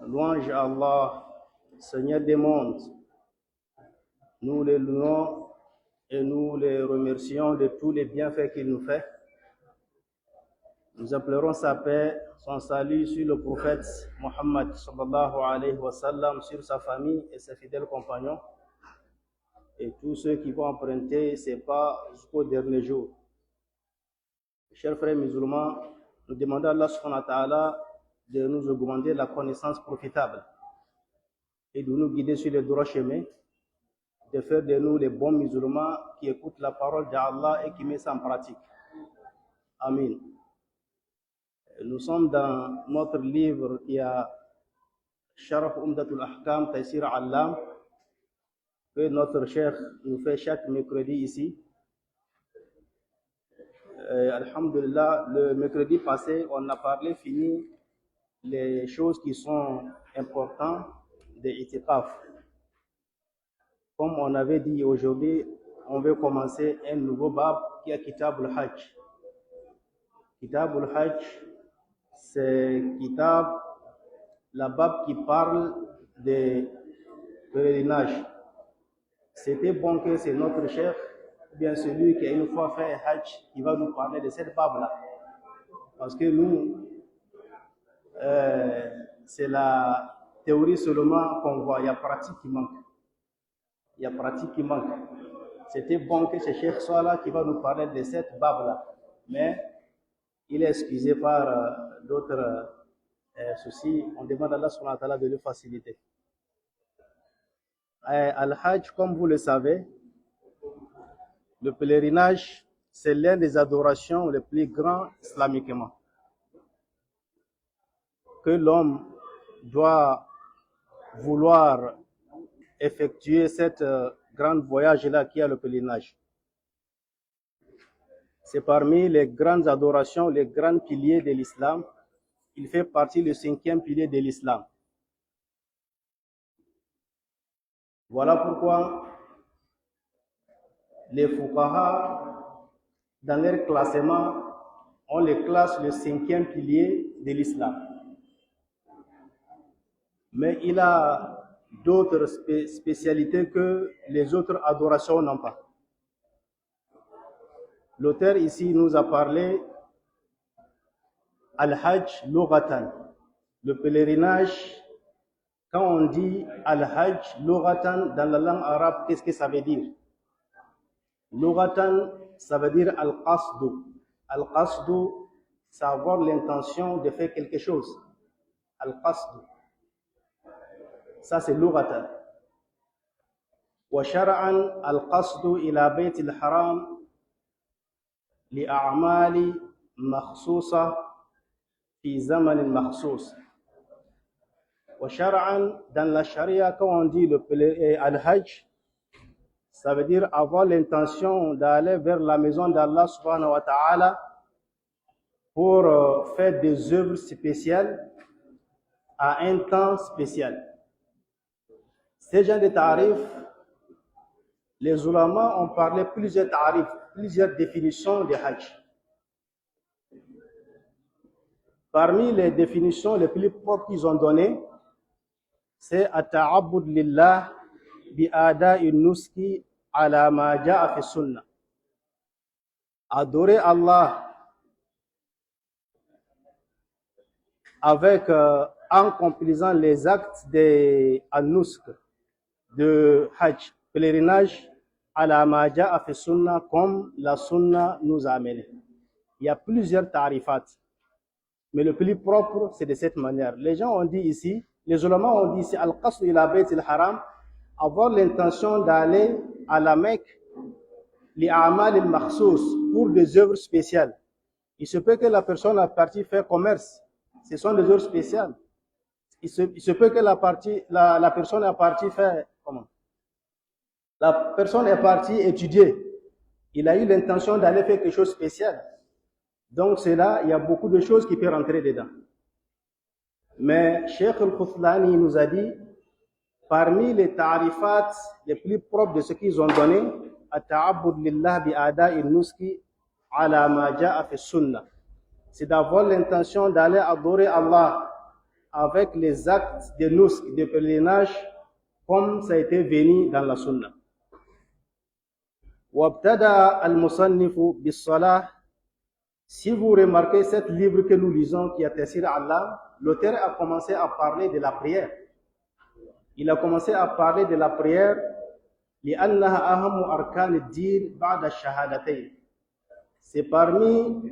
Louange à Allah, Seigneur des mondes. Nous le louons et nous le remercions de tous les bienfaits qu'il nous fait. Nous implorons sa paix, son salut sur le prophète Mohammed sallallahu alayhi wa sallam, sur sa famille et ses fidèles compagnons et tous ceux qui vont emprunter ses pas jusqu'au dernier jour. Chers frères musulmans, nous demandons à Allah subhanahu wa ta'ala de nous augmenter la connaissance profitable et de nous guider sur le droit chemin, de faire de nous les bons musulmans qui écoutent la parole d'Allah et qui mettent ça en pratique. Amin. Nous sommes dans notre livre qui a Sharh Umdatul Ahkam Taysir Allam, que notre cheikh nous fait chaque mercredi ici. Alhamdulillah, le mercredi passé, on a fini les choses qui sont importantes de l'itikaf. Comme on avait dit aujourd'hui, on veut commencer un nouveau bab qui est Kitab al-Hajj. Kitab al-Hajj, c'est la bab qui parle de pèlerinage. C'était bon que c'est notre chef, bien celui qui a une fois fait un Hajj, qui va nous parler de cette bab-là. Parce que nous, c'est la théorie seulement qu'on voit, il y a pratique qui manque. Il y a pratique qui manque. C'était bon que ce chef soit là qui va nous parler de cette bab-là. Mais il est excusé par d'autres soucis. On demande à Allah subhanahu wa ta'ala de le faciliter. Al-Hajj, comme vous le savez, le pèlerinage, c'est l'une des adorations les plus grandes islamiquement. Que l'homme doit vouloir effectuer cette grande voyage-là qui est le pèlerinage. C'est parmi les grandes adorations, les grands piliers de l'islam. Il fait partie du 5e pilier de l'islam. Voilà pourquoi les fuqaha, dans leur classement, on les classe le 5e pilier de l'islam. Mais il a d'autres spécialités que les autres adorations n'ont pas. L'auteur ici nous a parlé Al-Hajj Lughatan. Le pèlerinage, quand on dit Al-Hajj Lughatan dans la langue arabe, qu'est-ce que ça veut dire? Lughatan, ça veut dire Al-Qasdu. Al-Qasdu, c'est avoir l'intention de faire quelque chose. Al-Qasdu. Ça c'est Lughatan. Wa shar'an Al-Qasdu ila Bayt al-Haram li'a'mali makhsusa fi zaman makhsus. Wa shar'an, dans la charia, quand on dit Al-Hajj, ça veut dire avoir l'intention d'aller vers la maison d'Allah subhanahu wa ta'ala pour faire des œuvres spéciales à un temps spécial. Ces gens de tarifs, les ulama ont parlé plusieurs tarifs, plusieurs définitions de Hajj. Parmi les définitions les plus propres qu'ils ont données, c'est at-ta'abbud lillah bi ada'i nuski ala ma ja'a fi sunnah. Adorer Allah avec, en complisant les actes de Al-Nusk, de Hajj, pèlerinage à la Maja fi Sunna, comme la Sunna nous a amené. Il y a plusieurs tarifats, mais le plus propre, c'est de cette manière. Les gens ont dit ici, les ulama ont dit ici, Al-Qasr ila Bayt al-Haram, avoir l'intention d'aller à la Mecque, li a'mal al-makhsous, pour des œuvres spéciales. Il se peut que la personne a parti faire commerce, ce sont des œuvres spéciales. Il se peut que la personne a parti faire, comment? La personne est partie étudier. Il a eu l'intention d'aller faire quelque chose de spécial. Donc c'est là, il y a beaucoup de choses qui peuvent rentrer dedans. Mais Cheikh Al-Khouslani nous a dit, parmi les tarifats les plus propres de ce qu'ils ont donné, at-ta'abbud lillah bi ada'i nuski ala ma ja'a fi sunnah. C'est d'avoir l'intention d'aller adorer Allah avec les actes de nusk, de pèlerinage, comme ça a été venu dans la sunna. Wabtada al-musannifu bis-salah. Si vous remarquez cet livre que nous lisons qui a Tafsir Allah, l'auteur a commencé à parler de la prière. Il a commencé à parler de la prière لأنها أهم أركان الدين بعد الشهادتين. C'est parmi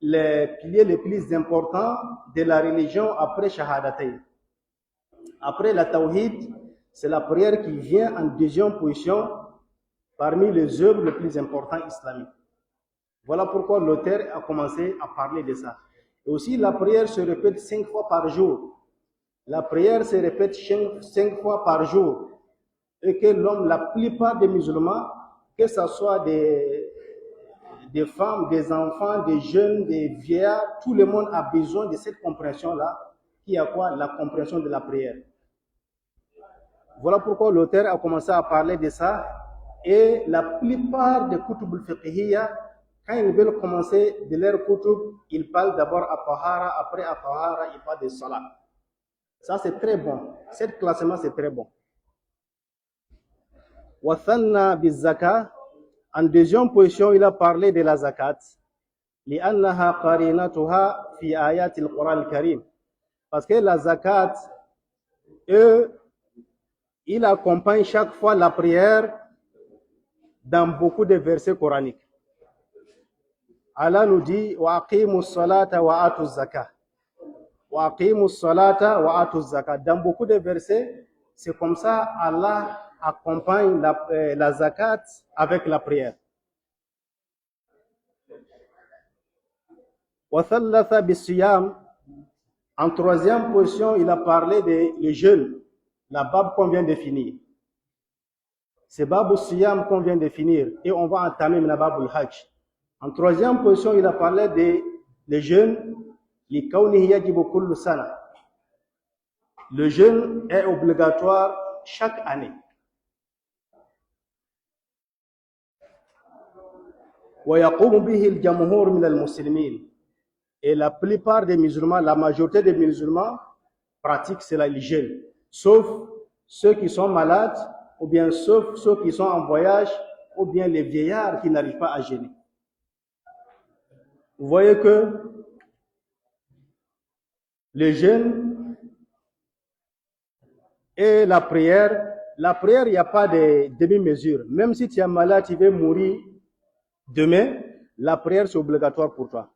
les piliers les plus importants de la religion après Shahadatain. Après la Tawhid, c'est la prière qui vient en deuxième position parmi les œuvres les plus importantes islamiques. Voilà pourquoi l'auteur a commencé à parler de ça. Et aussi, la prière se répète 5 fois par jour. La prière se répète 5 fois par jour. Et que l'homme, la plupart des musulmans, que ce soit des femmes, des enfants, des jeunes, des vieillards, tout le monde a besoin de cette compréhension-là, qui est quoi? La compréhension de la prière. Voilà pourquoi l'auteur a commencé à parler de ça. Et la plupart des kutub al-fiqhiyya, quand ils veulent commencer de leur kutub, ils parlent d'abord à Tahara, après à Tahara, ils parlent de Salat. Ça, c'est très bon. Cet classement, c'est très bon. Wathanna bizaka. En deuxième position, il a parlé de la zakat. لأنها قرينتها في آيات القرآن الكريم. Parce que la zakat, il accompagne chaque fois la prière dans beaucoup de versets coraniques. Allah nous dit وَأَقِيمُوا الصَّلَاةَ وَآتُوا الزَّكَاةَ. وَأَقِيمُوا الصَّلَاةَ وَآتُوا الزَّكَاةَ. Dans beaucoup de versets, c'est comme ça Allah accompagne la zakat avec la prière. وَثَلَّثَ بِالصِّيَامِ. En troisième position, il a parlé des jeûnes, la bab qu'on vient de finir. C'est bab al-siyam qu'on vient de finir et on va entamer la bab al-hajj. En troisième position, il a parlé des jeûnes, لِكَوْنِهِ يَجِبُ كُلُّ سَنَةٍ. Le jeûne est obligatoire chaque année. وَيَقُومُ بِهِ الْجَمْهُورُ مِنَ الْمُسْلِمِينَ. Et la plupart des musulmans, la majorité des musulmans pratiquent cela, le jeûne, sauf ceux qui sont malades, ou bien sauf ceux qui sont en voyage, ou bien les vieillards qui n'arrivent pas à jeûner. Vous voyez que le jeûne et la prière, il n'y a pas de demi-mesure. Même si tu es malade, tu veux mourir demain, la prière c'est obligatoire pour toi.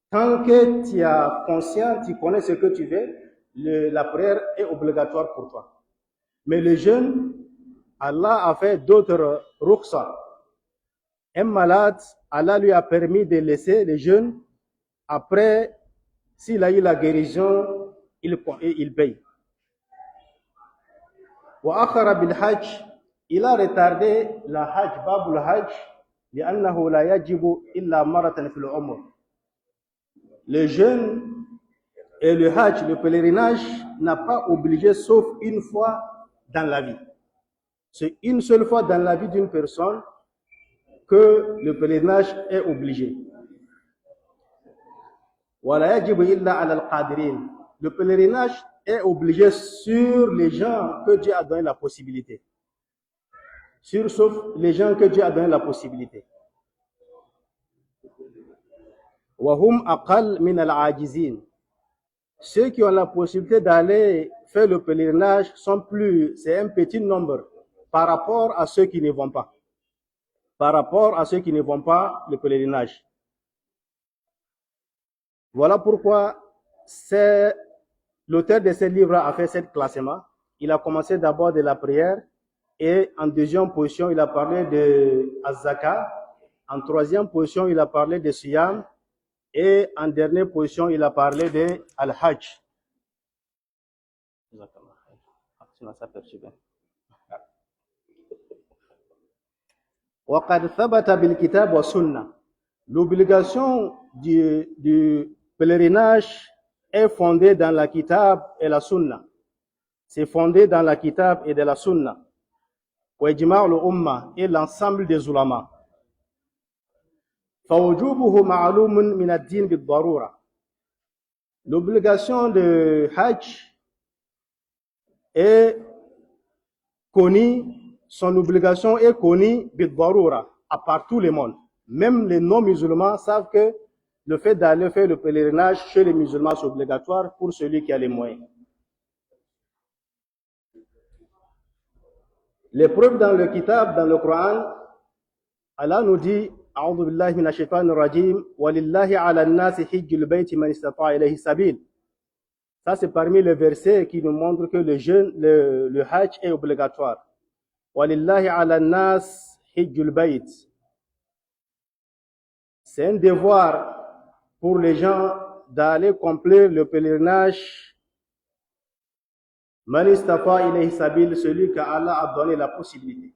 Tant que tu es conscient, tu connais ce que tu veux, la prière est obligatoire pour toi. Mais le jeûne, Allah a fait d'autres rukhsa. Un malade, Allah lui a permis de laisser le jeûne. Après, s'il a eu la guérison, il paye. Wa akhara bil hajj, il a retardé la hajj, babul hajj, لأنه لا يجب إلا مرة في العمر. Le jeûne et le hajj, le pèlerinage, n'a pas obligé sauf une fois dans la vie. C'est une seule fois dans la vie d'une personne que le pèlerinage est obligé. ولا يجب إلا على القادرين. Le pèlerinage est obligé sur les gens que Dieu a donné la possibilité. Sauf les gens que Dieu a donné la possibilité. وهم أقل من العاجزين. Ceux qui ont la possibilité d'aller faire le pèlerinage c'est un petit nombre par rapport à ceux qui ne vont pas. Par rapport à ceux qui ne vont pas le pèlerinage. Voilà pourquoi l'auteur de ce livre a fait ce classement. Il a commencé d'abord de la prière et en deuxième position, il a parlé de Az-Zaka. En troisième position, il a parlé de Siyam. Et en dernière position, il a parlé de Al-Hajj. وقد ثبت بالكتاب والسنة. L'obligation du pèlerinage est fondée dans la kitab et la sunna. C'est fondé dans la kitab et de la sunna. وإجماع الأمة et l'ensemble des ulama. فوجوبه معلوم من الدين بالضرورة. L'obligation de Hajj est connue, son obligation est connue بالضرورة, à part tout le monde. Même les non-musulmans savent que le fait d'aller faire le pèlerinage chez les musulmans c'est obligatoire pour celui qui a les moyens. Les preuves dans le kitab, dans le Coran, Allah nous dit أعوذ بالله من الشيطان الرجيم ولله على الناس حج البيت من استطاع إليه سبيل. Ça c'est parmi les versets qui nous montrent que le Hajj est obligatoire. ولله على الناس حج البيت. C'est un devoir pour les gens d'aller accomplir le pèlerinage. Man istata ilayhi sabil, celui que Allah a donné la possibilité.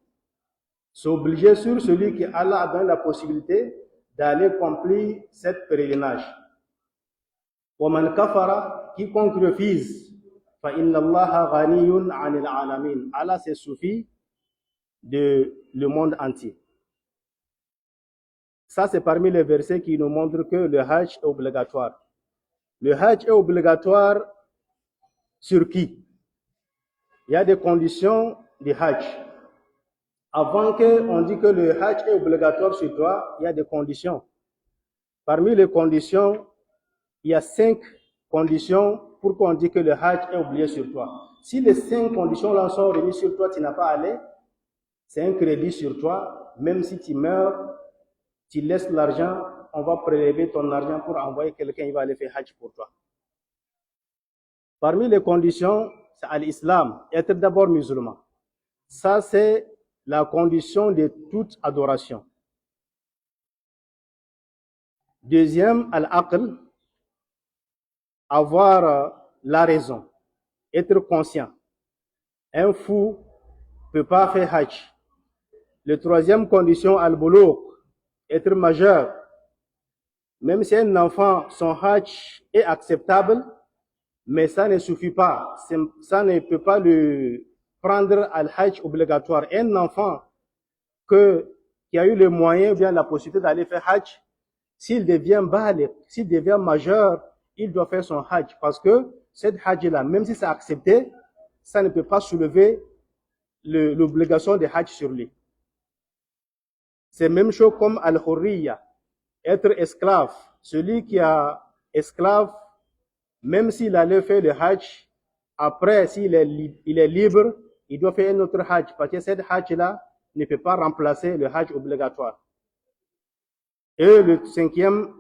C'est obligé sur celui que Allah a donné la possibilité d'aller accomplir cette pèlerinage. Wa man kafara, quiconque refuse, fa inna Allaha ghaniyun 'anil 'alamin. Allah se suffit de le monde entier. Ça, c'est parmi les versets qui nous montrent que le Hajj est obligatoire. Le Hajj est obligatoire sur qui? Il y a des conditions du Hajj. Avant qu'on dise que le Hajj est obligatoire sur toi, il y a des conditions. Parmi les conditions, il y a 5 conditions pour qu'on dise que le Hajj est obligé sur toi. Si les 5 conditions-là sont remises sur toi, tu n'as pas allé, c'est un crédit sur toi. Même si tu meurs, tu laisses l'argent, on va prélever ton argent pour envoyer quelqu'un, il va aller faire Hajj pour toi. Parmi les conditions, c'est l'islam, être d'abord musulman. Ça, c'est la condition de toute adoration. Deuxième, al-aql, avoir la raison, être conscient. Un fou ne peut pas faire Hajj. La troisième condition, al-bulugh, être majeur. Même si un enfant, son Hajj est acceptable, mais ça ne suffit pas. Ça ne peut pas le prendre à Hajj obligatoire. Un enfant qui a eu les moyens ou bien la possibilité d'aller faire Hajj, s'il devient baligh, s'il devient majeur, il doit faire son Hajj. Parce que cette Hajj-là, même si c'est accepté, ça ne peut pas soulever l'obligation de Hajj sur lui. C'est même chose comme al-hurriya, être esclave. Celui qui a esclave, même s'il allait faire le Hajj, après, s'il est libre, il doit faire un autre Hajj, parce que cette Hajj-là ne peut pas remplacer le Hajj obligatoire. Et le cinquième,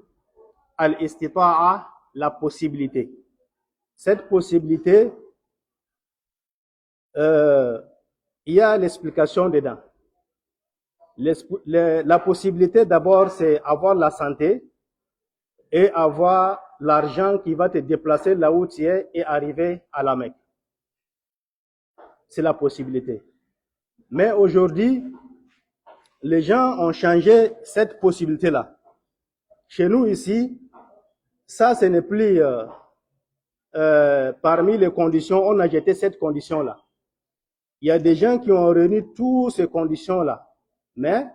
al-istita'a, la possibilité. Cette possibilité, il y a l'explication dedans. La possibilité d'abord, c'est avoir la santé et avoir l'argent qui va te déplacer là où tu es et arriver à la Mecque. C'est la possibilité. Mais aujourd'hui, les gens ont changé cette possibilité-là. Chez nous ici, ça, ce n'est plus parmi les conditions, on a jeté cette condition-là. Il y a des gens qui ont réuni toutes ces conditions-là, mais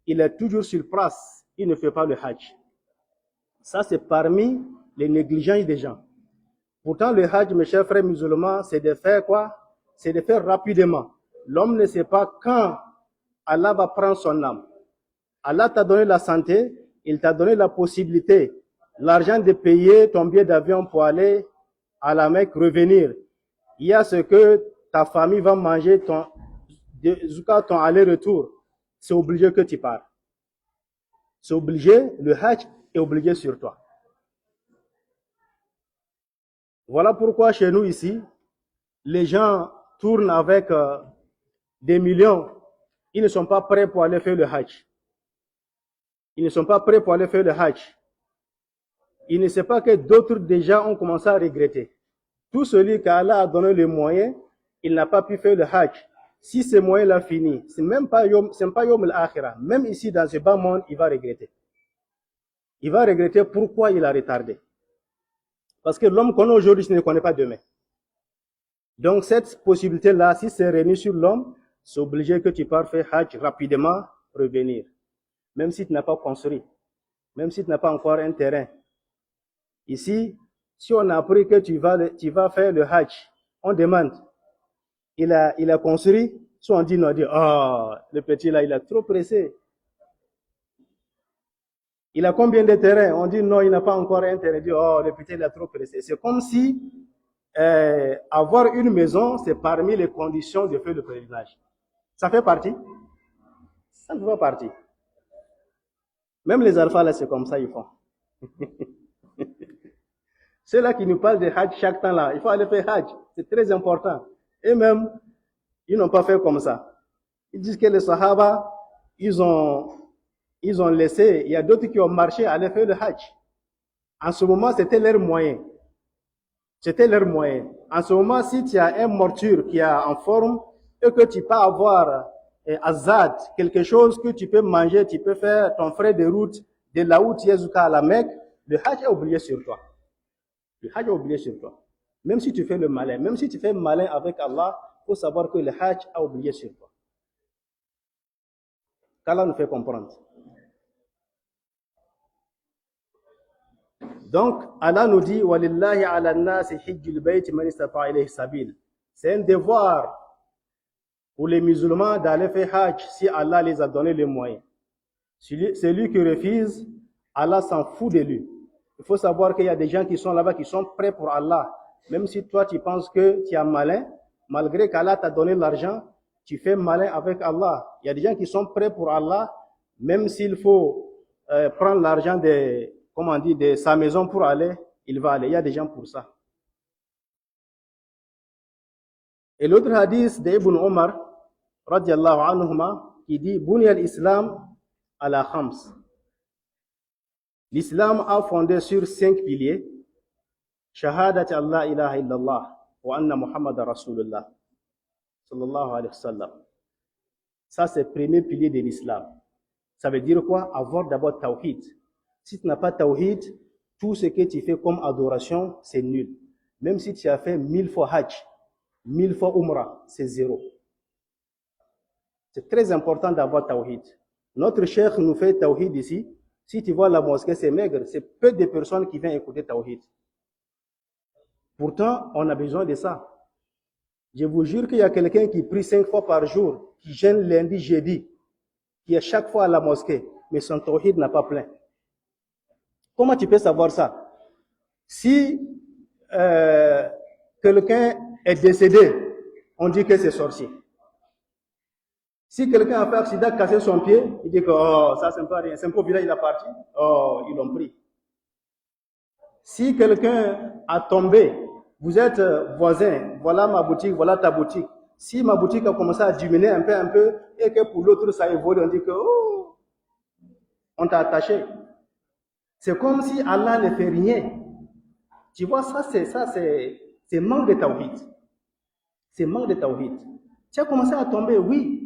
il est toujours sur place, il ne fait pas le Hajj. Ça, c'est parmi les négligences des gens. Pourtant, le Hajj, mes chers frères musulmans, c'est de faire quoi? C'est de faire rapidement. L'homme ne sait pas quand Allah va prendre son âme. Allah t'a donné la santé, il t'a donné la possibilité, l'argent de payer ton billet d'avion pour aller à la Mecque, revenir, il y a ce que ta famille va manger, ton aller-retour, c'est obligé que tu pars. C'est obligé, le Hajj est obligé sur toi. Voilà pourquoi chez nous ici, les gens tournent avec des millions. Ils ne sont pas prêts pour aller faire le Hajj. Ils ne sont pas prêts pour aller faire le Hajj. Ils ne savent pas que d'autres déjà ont commencé à regretter. Tout celui qu'Allah a donné les moyens, il n'a pas pu faire le Hajj. Si ces moyens-là finissent, c'est même pas Yom al-Akhirah. Même ici, dans ce bas monde, il va regretter. Il va regretter pourquoi il a retardé. Parce que l'homme qu'on a aujourd'hui, je ne le connais pas demain. Donc, cette possibilité-là, si c'est réuni sur l'homme, c'est obligé que tu pars faire Hajj rapidement, revenir. Même si tu n'as pas construit. Même si tu n'as pas encore un terrain. Ici, si on a appris que tu vas faire le Hajj, on demande, il a construit, soit on dit non, on dit, oh, le petit là, il a trop pressé. Il a combien de terrains? On dit non, il n'a pas encore un terrain. On dit, oh, le petit, il a trop pressé. C'est comme si avoir une maison, c'est parmi les conditions de faire le pèlerinage. Ça fait partie? Ça ne fait pas partie. Même les alphas, là, c'est comme ça, ils font. Ceux-là qui nous parlent de Hajj chaque temps là, il faut aller faire Hajj. C'est très important. Et même, ils n'ont pas fait comme ça. Ils disent que les Sahaba, ils ont laissé, il y a d'autres qui ont marché à aller faire le Hajj. En ce moment, c'était leur moyen. C'était leur moyen. En ce moment, si tu as un morture qui est en forme et que tu peux avoir azad, quelque chose que tu peux manger, tu peux faire ton frais de route de là où tu es jusqu'à la Mecque, le Hajj est oublié sur toi. Le Hajj est oublié sur toi. Même si tu fais le malin, même si tu fais le malin avec Allah, il faut savoir que le Hajj a oublié sur toi. Qu'Allah nous fait comprendre. Donc, Allah nous dit, وَلِلَّهِ عَلَى النَّاسِ حِجُّ الْبَيْتِ مَنِ اسْتَطَاعَ إِلَيْهِ سَبِيلًا. C'est un devoir pour les musulmans d'aller faire Hajj si Allah les a donné les moyens. Celui qui refuse, Allah s'en fout de lui. Il faut savoir qu'il y a des gens qui sont là-bas, qui sont prêts pour Allah. Même si toi, tu penses que tu es malin, malgré qu'Allah t'a donné l'argent, tu fais malin avec Allah. Il y a des gens qui sont prêts pour Allah, même s'il faut prendre l'argent de sa maison pour aller, il va aller. Il y a des gens pour ça. Et l'autre hadith d'Ibn Omar, radiallahu anhuma, qui dit, Buni al-Islam ala khams. L'islam a fondé sur 5 piliers. Shahadat Allah ilaha illallah wa anna Muhammad Rasulullah sallallahu alayhi wa sallam. Ça, c'est le premier pilier de l'islam. Ça veut dire quoi? Avoir d'abord tawhid. Si tu n'as pas tawhid, tout ce que tu fais comme adoration, c'est nul. Même si tu as fait 1000 fois hajj, 1000 fois umrah, c'est zéro. C'est très important d'avoir tawhid. Notre cheikh nous fait tawhid ici. Si tu vois la mosquée, c'est maigre. C'est peu de personnes qui viennent écouter tawhid. Pourtant, on a besoin de ça. Je vous jure qu'il y a quelqu'un qui prie 5 fois par jour, qui gêne lundi, jeudi, qui est chaque fois à la mosquée, mais son tawhid n'a pas plein. Comment tu peux savoir ça? Si quelqu'un est décédé, on dit que c'est sorcier. Si quelqu'un a fait un accident, cassé son pied, il dit que oh, ça c'est pas rien, c'est un peu vilain, il est parti. Oh, ils l'ont pris. Si quelqu'un a tombé, vous êtes voisin, voilà ma boutique, voilà ta boutique. Si ma boutique a commencé à diminuer un peu, et que pour l'autre ça évolue, on dit que oh, on t'a attaché. C'est comme si Allah ne fait rien. Tu vois, ça c'est manque de tawhid. C'est manque de tawhid. Tu as commencé à tomber, oui.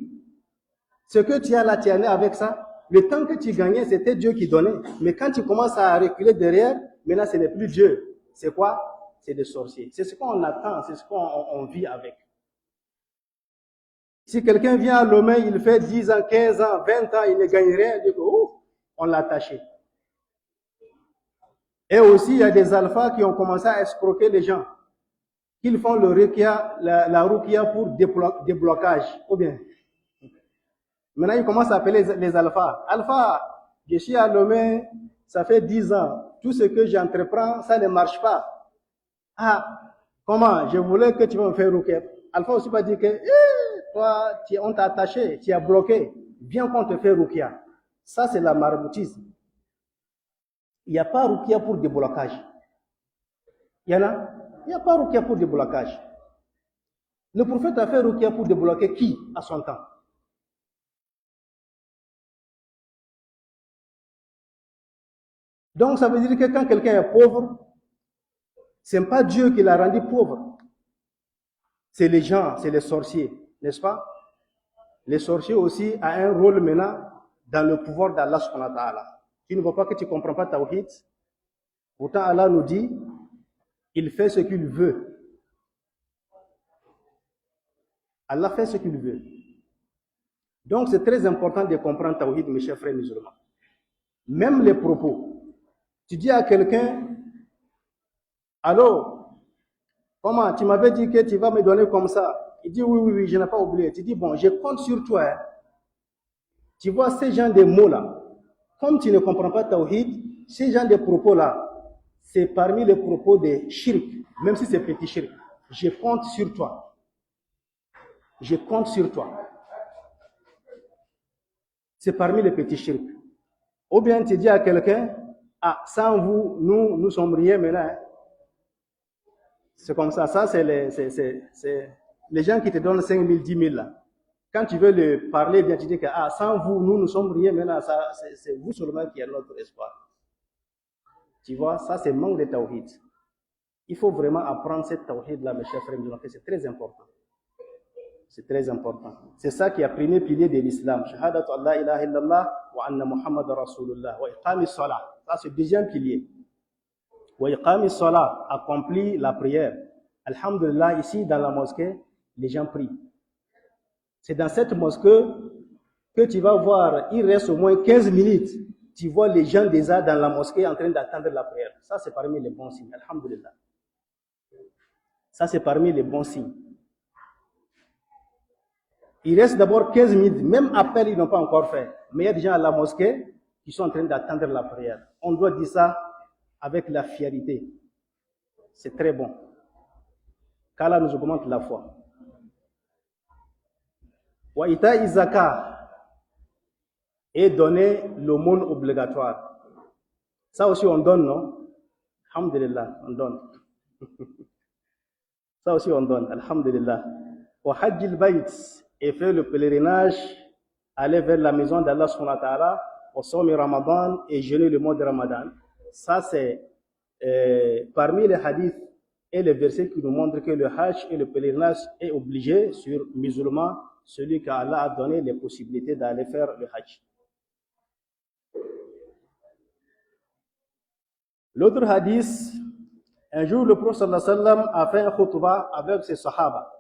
Ce que tu as là, tu es allé avec ça. Le temps que tu gagnais, c'était Dieu qui donnait. Mais quand tu commences à reculer derrière, maintenant ce n'est plus Dieu. C'est quoi? C'est des sorciers. C'est ce qu'on attend, c'est ce qu'on vit avec. Si quelqu'un vient à Lomé, il fait 10 ans, 15 ans, 20 ans, il ne gagne rien, il dit que oh, on l'a attaché. Et aussi, il y a des alphas qui ont commencé à escroquer les gens. Ils font le ruqya, la ruqya pour déblocage. Ou bien. Maintenant, ils commencent à appeler les alphas. Alpha, je suis à Lomé, ça fait 10 ans. Tout ce que j'entreprends, ça ne marche pas. Ah, comment? Je voulais que tu me fasses ruqya. Alpha aussi pas dit que toi, on t'a attaché, tu as bloqué. Viens qu'on te fait ruqya. Ça, c'est la maraboutisme. Il n'y a pas ruqya pour déblocage. Il y en a? Il n'y a pas ruqya pour déblocage. Le prophète a fait ruqya pour débloquer qui à son temps? Donc, ça veut dire que quand quelqu'un est pauvre, ce n'est pas Dieu qui l'a rendu pauvre. C'est les gens, c'est les sorciers, n'est-ce pas? Les sorciers aussi ont un rôle maintenant dans le pouvoir d'Allah subhanahu wa ta'ala. Tu ne vois pas que tu ne comprends pas Tawhid. Pourtant, Allah nous dit, il fait ce qu'il veut. Allah fait ce qu'il veut. Donc, c'est très important de comprendre Tawhid, mes chers frères musulmans. Même les propos. Tu dis à quelqu'un, allô, comment, tu m'avais dit que tu vas me donner comme ça. Il dit, oui, je n'ai pas oublié. Tu dis, bon, je compte sur toi. Hein. Tu vois, ces gens de mots-là, comme tu ne comprends pas Tawhid, ces gens de propos-là, c'est parmi les propos des shirk, même si c'est petit shirk. Je compte sur toi. Je compte sur toi. C'est parmi les petits shirk. Ou bien tu dis à quelqu'un, ah, sans vous, nous sommes rien maintenant. Hein. C'est comme ça. Ça, c'est les gens qui te donnent 5 000, 10 000 là. Quand tu veux le parler, bien tu dis que ah, sans vous, nous ne sommes rien maintenant. C'est vous seulement qui êtes notre espoir. Tu vois, ça c'est manque de tawhid. Il faut vraiment apprendre cette tawhid-là, mes chers frères musulmans, c'est très important. C'est très important. C'est ça qui est le premier pilier de l'islam. Shahadatu Allah ilaha illallah wa anna Muhammad rasulullah wa iqami salah. Ça c'est le deuxième pilier. Wa iqami salah, accomplit la prière. Alhamdulillah, ici dans la mosquée, les gens prient. C'est dans cette mosquée que tu vas voir, il reste au moins 15 minutes. Tu vois les gens déjà dans la mosquée en train d'attendre la prière. Ça c'est parmi les bons signes. Alhamdulillah. Ça c'est parmi les bons signes. Il reste d'abord 15 minutes, même appel, ils n'ont pas encore fait. Mais il y a des gens à la mosquée qui sont en train d'attendre la prière. On doit dire ça avec la fierté. C'est très bon. Qu'Allah nous augmente la foi. Wa ita'i zakat, et donner l'aumône obligatoire. Ça aussi on donne, non? Alhamdulillah, on donne. Ça aussi on donne, alhamdulillah. Wa hajjil bayt, et faire le pèlerinage, aller vers la maison d'Allah subhanahu wa ta'ala, au sommet Ramadan et jeûner le mois de Ramadan. Ça c'est parmi les hadiths et les versets qui nous montrent que le hajj et le pèlerinage est obligé sur musulman, celui qu'Allah a donné les possibilités d'aller faire le hajj. L'autre hadith, un jour le prophète sallallahu alayhi wa sallam a fait un khutbah avec ses sahaba.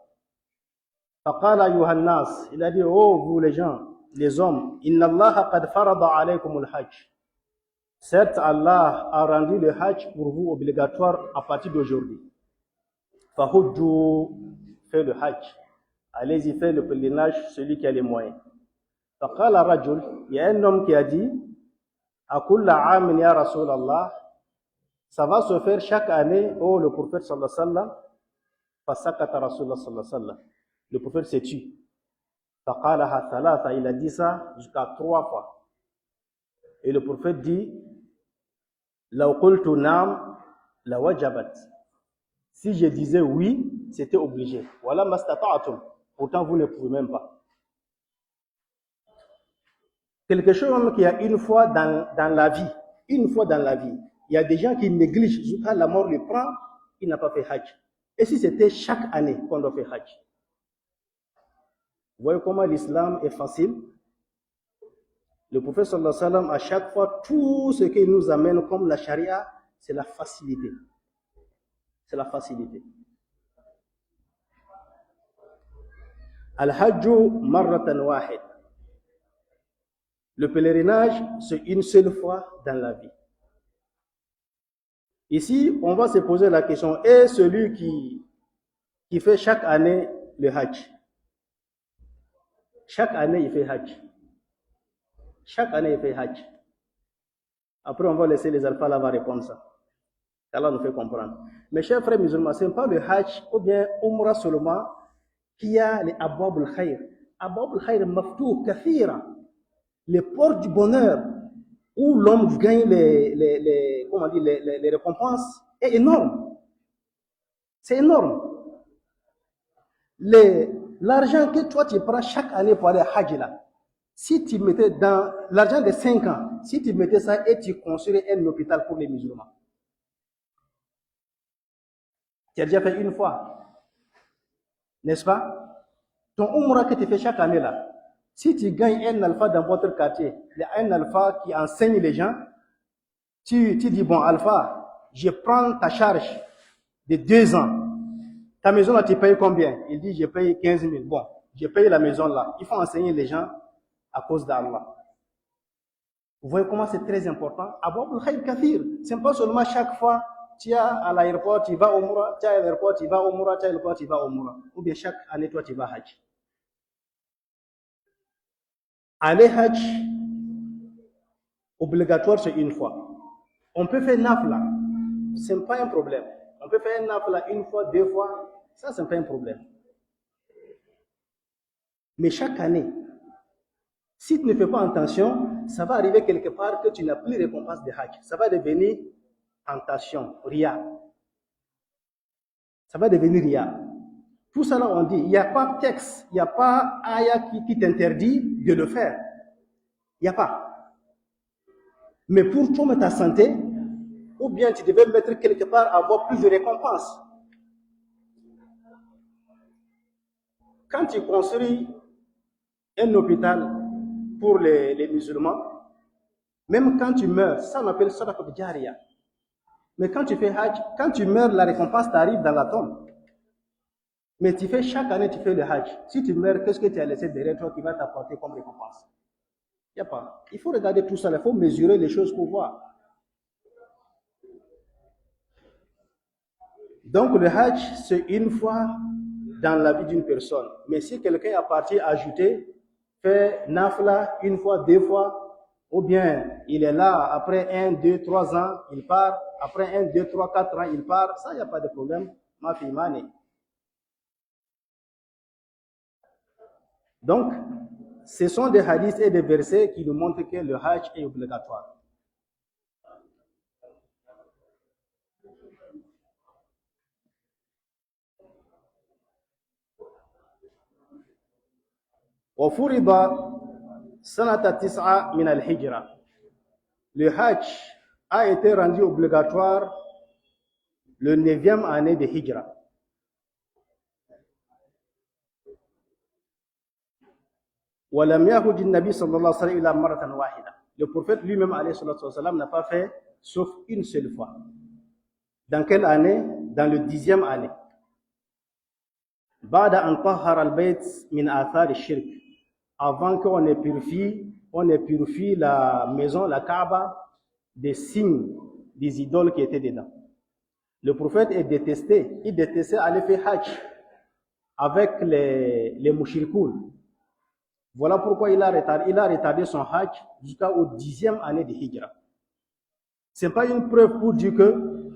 فقال أيها الناس, il a dit, oh vous les gens, les hommes, inna Allah qad farada alaykum al-hajj. Certes, Allah a rendu le hajj pour vous obligatoire à partir d'aujourd'hui. Fahujju, fait le hajj. Allez-y, fait le pèlerinage, celui qui a les moyens. Faqala rajul, il y a un homme qui a dit, akulla amin ya Rasulallah, ça va se faire chaque année, oh le prophète sallallahu alayhi wa sallam, fasakata Rasulullah sallallahu alayhi wa sallam. Le prophète s'est tué. Faqalaha thalatha, il a dit ça jusqu'à 3 fois. Et le prophète dit, law qultu na'am la wajabat. Si je disais oui, c'était obligé. Wala mastata'tum. Pourtant vous ne pouvez même pas. Quelque chose qui a une fois dans la vie, une fois dans la vie, il y a des gens qui négligent, jusqu'à la mort le prend, il n'a pas fait hajj. Et si c'était chaque année qu'on doit faire hajj? Vous voyez comment l'islam est facile? Le prophète sallallahu alayhi wa sallam, à chaque fois, tout ce qu'il nous amène comme la charia, c'est la facilité. C'est la facilité. Al-hajju marratan wahid. Le pèlerinage, c'est une seule fois dans la vie. Ici, on va se poser la question, est celui qui fait chaque année le hajj? Chaque année, il fait hajj. Chaque année, il fait hajj. Après, on va laisser les alphas là-bas répondre ça. qu'Allah nous fait comprendre. Mes chers frères musulmans, ce n'est pas le Hajj ou bien Umrah seulement qui a les Abwab al-Khayr. Abwab al-Khayr maftou kathira. Les portes du bonheur où l'homme gagne les récompenses est énorme. C'est énorme. L'argent que toi tu prends chaque année pour aller à Hajj là, si tu mettais dans l'argent de 5 ans, si tu mettais ça et tu construis un hôpital pour les musulmans, tu as déjà fait une fois, n'est-ce pas? Ton umrah que tu fais chaque année là, si tu gagnes un alpha dans votre quartier, un alpha qui enseigne les gens, tu dis, bon alpha, je prends ta charge de 2 ans. Ta maison là, tu payes combien? Il dit, je paye 15 000. Bon, je paye la maison là. Il faut enseigner les gens à cause d'Allah. Vous voyez comment c'est très important? Abwab al-Khayr kathir. C'est pas seulement chaque fois, tu es à l'aéroport, tu vas au Umrah, tu es à l'aéroport, tu vas au Umrah, tu es à l'aéroport, tu vas au Umrah. Ou bien chaque année, toi, tu vas Hajj. Aller Hajj, obligatoire, c'est une fois. On peut faire nafla, ce n'est pas un problème. On peut faire nafla une fois, 2 fois, ça, ce n'est pas un problème. Mais chaque année, si tu ne fais pas attention, ça va arriver quelque part que tu n'as plus récompense de Hajj. Ça va devenir tentation, ria. Ça va devenir ria. Tout ça là, on dit, il n'y a pas de texte, il n'y a pas ayah qui t'interdit de le faire. Il n'y a pas. Mais pour toi, ta santé, ou bien tu devais mettre quelque part avoir plus de récompenses. Quand tu construis un hôpital pour les musulmans, même quand tu meurs, ça on appelle sadaqa jariya. Mais quand tu fais Hajj, quand tu meurs, la récompense t'arrive dans la tombe. Mais tu fais chaque année, tu fais le Hajj. Si tu meurs, qu'est-ce que tu as laissé derrière toi qui va t'apporter comme récompense? Il n'y a pas. Il faut regarder tout ça, il faut mesurer les choses pour voir. Donc le Hajj, c'est une fois dans la vie d'une personne. Mais si quelqu'un a parti ajouter, fait nafla une fois, 2 fois, ou bien il est là, après 1, 2, 3 ans, il part, après 1, 2, 3, 4 ans, il part, ça, il n'y a pas de problème. Ma fille Mane. Donc, ce sont des hadiths et des versets qui nous montrent que le Hajj est obligatoire. وفرض سنة 9 من الهجرة. Le Hajj a été rendu obligatoire le 9e année de Hijra. ولم يخرج النبي صلى الله عليه وسلم إلا مرة واحدة. Le prophète lui-même alayhi salatu wasalam n'a pas fait sauf une seule fois. Dans quelle année? Dans le 10e année. بعد أن طهر البيت من آثار الشرك. Avant qu'on ait purifié la maison, la Kaaba, des signes des idoles qui étaient dedans. Le prophète il détestait aller faire Hajj avec les mushrikoun. Voilà pourquoi il a retardé son Hajj jusqu'au 10e année de Hijra. Ce n'est pas une preuve pour dire que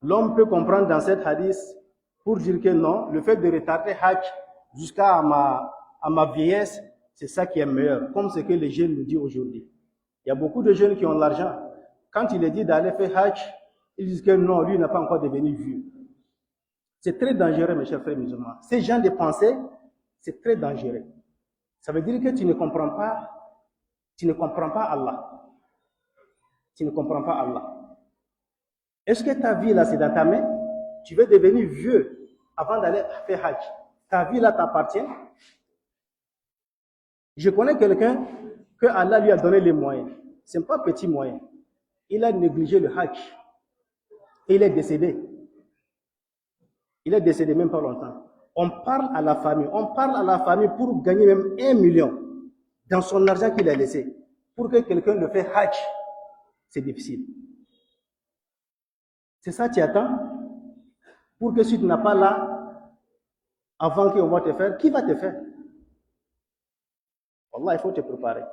l'homme peut comprendre dans cette hadith pour dire que non, le fait de retarder Hajj jusqu'à ma vieillesse, c'est ça qui est meilleur, comme ce que les jeunes nous disent aujourd'hui. Il y a beaucoup de jeunes qui ont l'argent. Quand il est dit d'aller faire Hajj, ils disent que non, lui n'a pas encore devenu vieux. C'est très dangereux, mes chers frères musulmans. Ces gens de pensée, c'est très dangereux. Ça veut dire que tu ne comprends pas Allah. Tu ne comprends pas Allah. Est-ce que ta vie là, c'est dans ta main? Tu veux devenir vieux avant d'aller faire Hajj. Ta vie là t'appartient. Je connais quelqu'un que Allah lui a donné les moyens. Ce n'est pas petit moyen. Il a négligé le Hajj. Et il est décédé. Il est décédé même pas longtemps. On parle à la famille pour gagner même 1 million dans son argent qu'il a laissé. Pour que quelqu'un le fasse Hajj, c'est difficile. C'est ça tu attends? Pour que si tu n'as pas là, avant qu'on va te faire, qui va te faire? Wallah, il faut te préparer.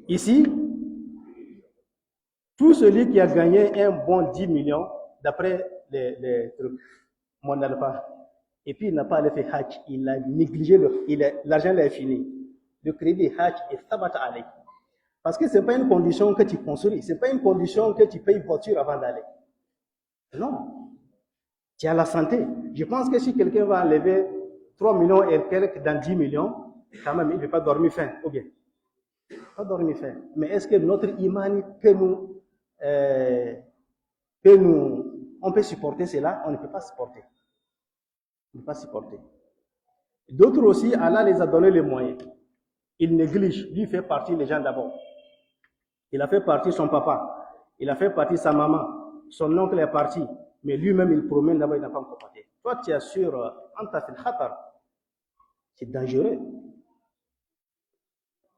Ici, Tout celui qui a gagné un bon 10 millions, d'après les trucs, mon alpha, et puis il n'a pas allé faire Hajj, il a négligé, l'argent là est fini. Le crédit Hajj est sabata alayh. Parce que ce n'est pas une condition que tu construis, ce n'est pas une condition que tu payes voiture avant d'aller. Non. Tu as la santé. Je pense que si quelqu'un va enlever 3 millions et quelques dans 10 millions, quand même, il ne peut pas dormir faim, ou bien. Pas dormir faim. Mais est-ce que notre iman on peut supporter cela? On ne peut pas supporter. On ne peut pas supporter. D'autres aussi, Allah les a donné les moyens. Il néglige. Lui fait partie des gens d'abord. Il a fait partie son papa. Il a fait partie sa maman. Son oncle est parti. Mais lui-même, il promène d'abord, il n'a pas encore parti. Toi, tu es sûr, c'est dangereux.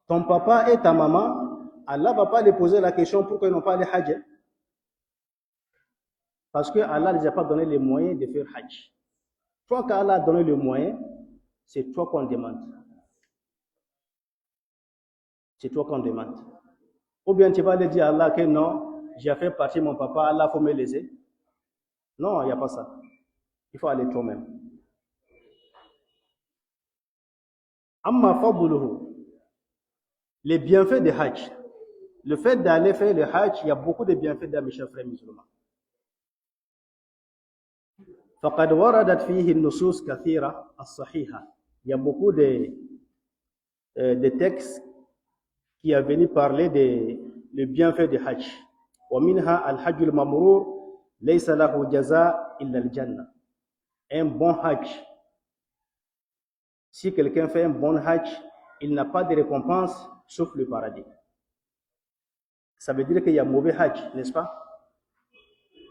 Ton papa et ta maman, Allah ne va pas les poser la question pourquoi ils n'ont pas les hajj. Parce que Allah ne les a pas donné les moyens de faire hajj. Toi, quand Allah a donné les moyens, c'est toi qu'on demande. C'est toi qu'on demande. Ou bien tu vas aller dire à Allah que non, j'ai fait partie de mon papa, Allah faut me laisser. Non, il n'y a pas ça. Il faut aller toi-même. Amma fadluhu, les bienfaits de Hajj. Le fait d'aller faire le Hajj, il y a beaucoup de bienfaits dans mes chers frères musulmans. فقد وردت فيه النصوص كثيرة الصحيحة. Il y a beaucoup de textes qui a venu parler des bienfaits du Hajj. ومنها الحج المبرور ليس له جزاء إلا الجنة. Un bon Hajj. Si quelqu'un fait un bon Hajj, il n'a pas de récompense sauf le paradis. Ça veut dire qu'il y a mauvais Hajj, n'est-ce pas?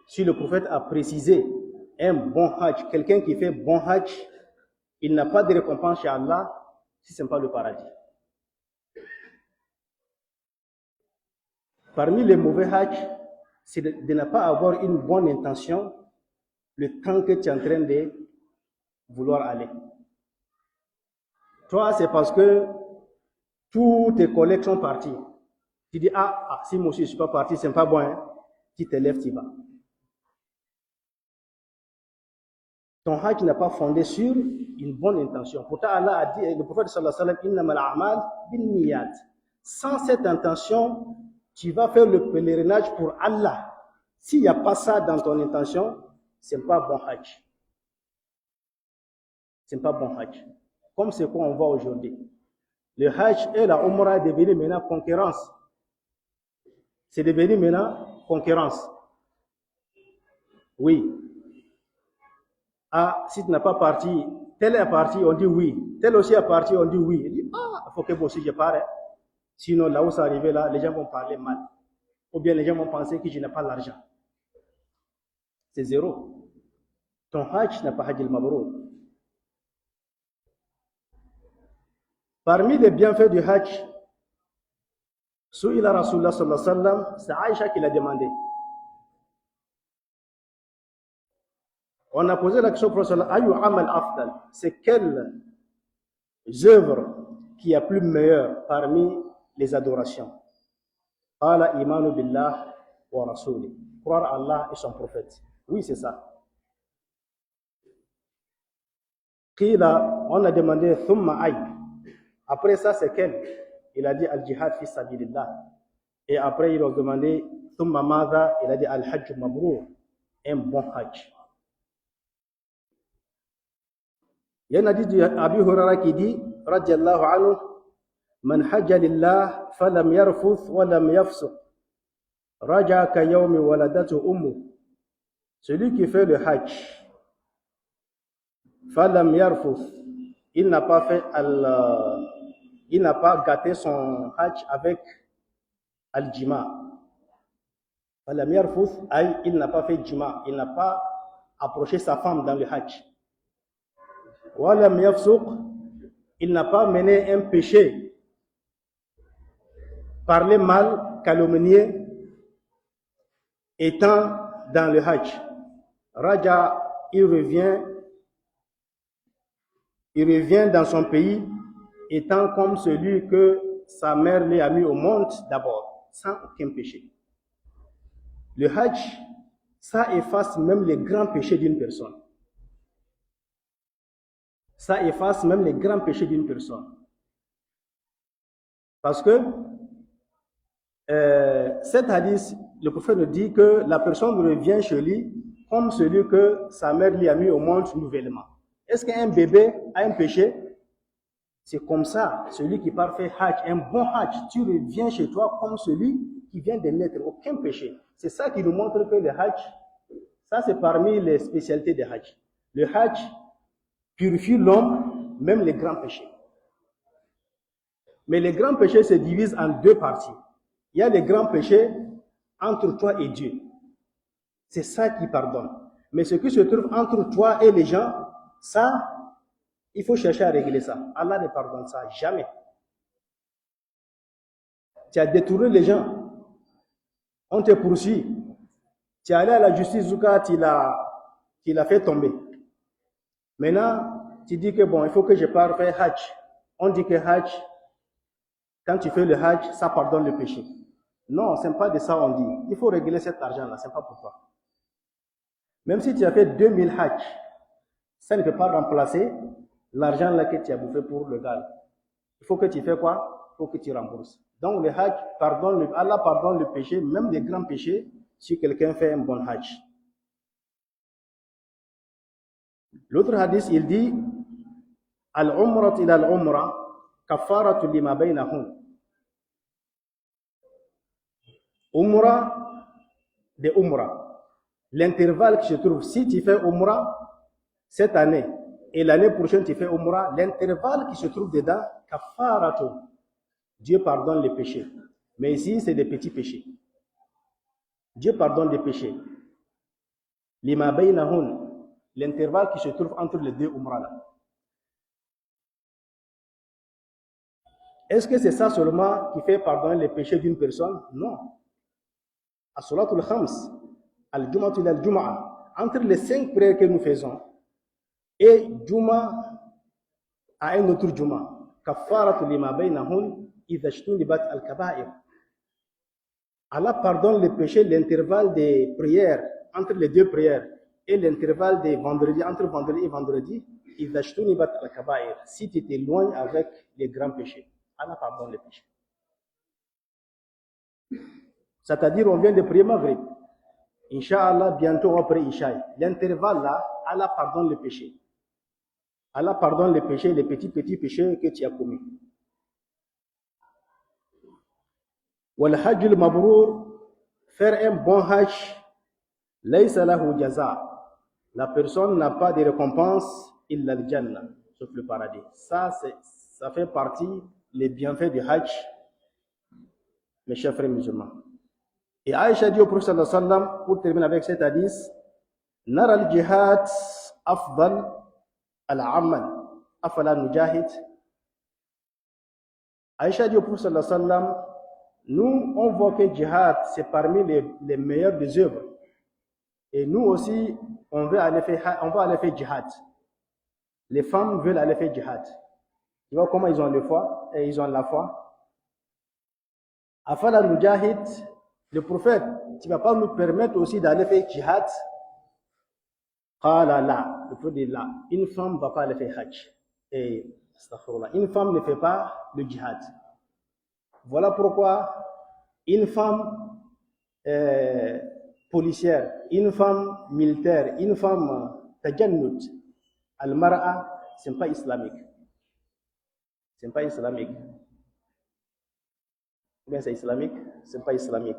Si le prophète a précisé un bon Hajj, quelqu'un qui fait bon Hajj, il n'a pas de récompense chez Allah si ce n'est pas le paradis. Parmi les mauvais Hajj, c'est de ne pas avoir une bonne intention le temps que tu es en train de vouloir aller. Toi, c'est parce que tous tes collègues sont partis. Tu dis, si moi aussi je ne suis pas parti, ce n'est pas bon. Hein? Tu te lèves, tu vas. Ton hajj n'est pas fondé sur une bonne intention. Pourtant, Allah a dit, le prophète sallallahu alayhi wa sallam, innamal a'mal binniyat. Sans cette intention, tu vas faire le pèlerinage pour Allah. S'il n'y a pas ça dans ton intention, ce n'est pas bon hajj. Ce n'est pas bon hajj. Comme c'est quoi on voit aujourd'hui. Le hajj et la umrah est devenu maintenant concurrence. C'est devenu maintenant concurrence. Oui. Si tu n'as pas parti, tel est parti, on dit oui. Tel aussi est parti, on dit oui. Il dit, il faut que moi aussi je pars. Sinon, là où ça arrive là, les gens vont parler mal. Ou bien les gens vont penser que je n'ai pas l'argent. C'est zéro. Ton hajj n'a pas hajj al-mabrour. Parmi les bienfaits du hajj, Souila Rasulullah sallallahu alayhi wa sallam, c'est Aïcha qui l'a demandé. On a posé la question au prophète, Ayu amal afdal, c'est quelle œuvre qui est plus meilleure parmi les adorations? Qala imanu billah wa rasuli. Croire Allah et son prophète. Oui, c'est ça. Qila, on a demandé thumma ay. Après ça, c'est quelle? Il a dit al-jihad fi sabilillah. Et après, il a demandé thumma madha. Il a dit al-hajj mabrour. Un bon hajj. Il y a un hadith d'Abi Huraira qui dit, radiyallahu anhu, man hajja lillah falam yarfuth walam yafsuq raja ka yawmi waladatu ummu. Celui qui fait le hajj, falam yarfuth, il n'a pas fait il n'a pas gâté son hajj avec al-jima. Falam yarfuth, il n'a pas fait jima, il n'a pas approché sa femme dans le hajj. Walam yafsuq, il n'a pas mené un péché, parler mal, calomnier, étant dans le hajj. Raja, il revient dans son pays, étant comme celui que sa mère lui a mis au monde d'abord, sans aucun péché. Le Hajj, ça efface même les grands péchés d'une personne. Ça efface même les grands péchés d'une personne. Parce que cet hadith, le prophète nous dit que la personne revient chez lui comme celui que sa mère lui a mis au monde nouvellement. Est-ce qu'un bébé a un péché? C'est comme ça, celui qui part faire Hajj, un bon Hajj, tu reviens chez toi comme celui qui vient de naître, aucun péché. C'est ça qui nous montre que le Hajj, ça c'est parmi les spécialités du Hajj. Le Hajj purifie l'homme, même les grands péchés. Mais les grands péchés se divisent en deux parties. Il y a les grands péchés entre toi et Dieu. C'est ça qui pardonne. Mais ce qui se trouve entre toi et les gens, ça, il faut chercher à régler ça. Allah ne pardonne ça jamais. Tu as détourné les gens. On te poursuit. Tu es allé à la justice Zouka, tu l'as fait tomber. Maintenant, tu dis que bon, il faut que je parte faire Hajj. On dit que Hajj, quand tu fais le Hajj, ça pardonne le péché. Non, ce n'est pas de ça on dit. Il faut régler cet argent-là, ce n'est pas pour toi. Même si tu as fait 2000 Hajj, ça ne peut pas remplacer l'argent là que tu as bouffé pour le gars. Il faut que tu fais quoi? Il faut que tu rembourses. Donc le Hajj, Allah pardonne le péché, même les grands péchés, si quelqu'un fait un bon Hajj. L'autre hadith, il dit Al-Umrat ila al-Umra kafaratu lima baynahum. Umra de Umra. L'intervalle qui se trouve, si tu fais Umra cette année et l'année prochaine tu fais Umra, l'intervalle qui se trouve dedans, kafaratu. Dieu pardonne les péchés. Mais ici, c'est des petits péchés. Dieu pardonne les péchés. Lima baynahum, l'intervalle qui se trouve entre les deux Umra là. Est-ce que c'est ça seulement qui fait pardonner les péchés d'une personne? Non. As-salatul khams, al-jum'atu ila al-jum'a, entre les 5 prières que nous faisons et Juma à un autre Juma, kafaratu lima baynahum idha ijtunibat al-kaba'ir. Allah pardonne les péchés, l'intervalle des prières entre les deux prières et l'intervalle des vendredis entre vendredi et vendredi, idha ijtunibat al-kaba'ir, si tu t'éloignes avec les grands péchés. Allah pardonne les péchés. C'est-à-dire, on vient de prier Maghrib. Inch'Allah, bientôt après Ishaï. L'intervalle là, Allah pardonne les péchés. Allah pardonne les péchés, les petits péchés que tu as commis. Wal hajj al mabrour, faire un bon hajj, laysa lahu jaza. La personne n'a pas de récompense illa al jannah, sauf le paradis. Ça fait partie les bienfaits du hajj, mes chers frères musulmans. Et Aïcha dit au prophète sallallahu alayhi wa sallam, pour terminer avec cet hadith, Nara al-jihad afdal al-amal, afala nujahid. Aïcha dit au prophète sallallahu alayhi wa sallam, nous, on voit que jihad, c'est parmi les meilleures des œuvres. Et nous aussi, on va aller faire jihad. Les femmes veulent aller faire jihad. Tu vois comment ils ont la foi, et ils ont la foi. Afala nujahid, le prophète, tu ne vas pas nous permettre aussi d'aller faire jihad? Qala la, le prophète dit là, une femme ne va pas aller faire hajj. Et, astaghfirullah, une femme ne fait pas le jihad. Voilà pourquoi une femme policière, une femme militaire, une femme tajannut, al-mar'a, ce n'est pas islamique. Ce n'est pas islamique. Bien, c'est islamique, ce n'est pas islamique.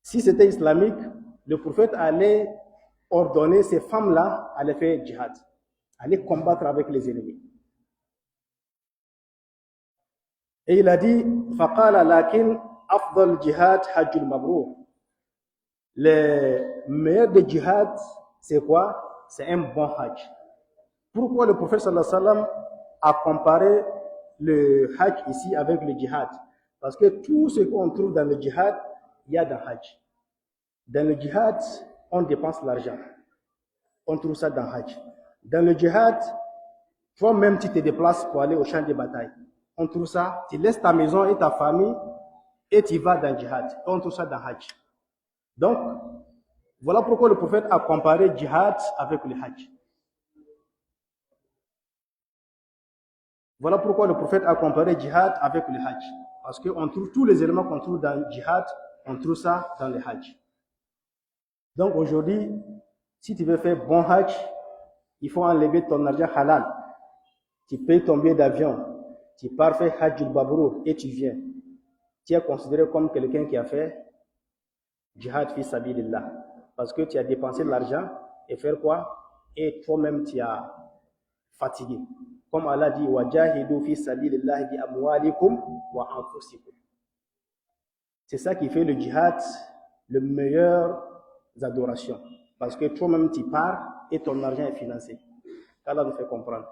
Si c'était islamique, le prophète allait ordonner ces femmes-là à aller faire djihad, à aller combattre avec les ennemis. Et il a dit, فَقَالَ لَكِنْ أَفْضَلْ جِهَادْ حَجُّ الْمَبْرُورِ. Le meilleur de djihad, c'est quoi? C'est un bon hajj. Pourquoi le prophète sallallahu alayhi wa sallam a comparé le hajj ici avec le djihad? Parce que tout ce qu'on trouve dans le djihad, il y a dans le hajj. Dans le djihad, on dépense l'argent. On trouve ça dans le hajj. Dans le djihad, toi-même tu te déplaces pour aller au champ de bataille. On trouve ça, tu laisses ta maison et ta famille et tu vas dans le djihad. On trouve ça dans le hajj. Donc, voilà pourquoi le prophète a comparé djihad avec le hajj. Voilà pourquoi le prophète a comparé djihad avec le hajj. Parce qu'on trouve tous les éléments qu'on trouve dans le djihad, on trouve ça dans le hajj. Donc aujourd'hui, si tu veux faire bon hajj, il faut enlever ton argent halal. Tu payes ton billet d'avion, tu pars faire hajj al-Babrour et tu viens. Tu es considéré comme quelqu'un qui a fait djihad fi sabilillah. Parce que tu as dépensé de l'argent et faire quoi? Et toi-même tu as fatigué. Comme Allah dit, wajahidu fi sabilillah bi amwalikum wa anfusikum. C'est ça qui fait le djihad le meilleur adorations. Parce que toi-même tu pars et ton argent est financé. Allah nous fait comprendre.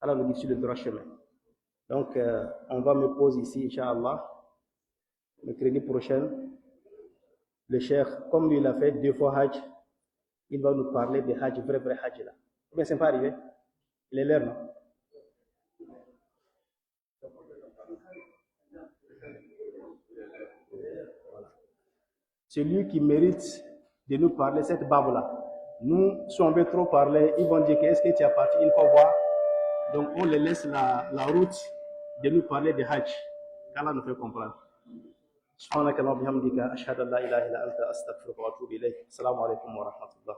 Allah nous dit sur le droit chemin. Donc, on va me poser ici, Inch'Allah, le crédit prochain. Le cheikh, comme lui, il a fait 2 fois Hajj, il va nous parler des Hajj, vrai Hajj là. Mais c'est pas arrivé. Il est l'heure, non? Celui qui mérite de nous parler cette barbe-là. Nous, si on veut trop parler, ils vont dire que est-ce que tu as parti une fois voir? Donc, on les laisse la route de nous parler de Hajj. qu'Allah nous fait comprendre. سبحانك اللهم وبحمدك أشهد أن لا إله إلا أنت أستغفرك وأتوب إليك. السلام عليكم ورحمة الله.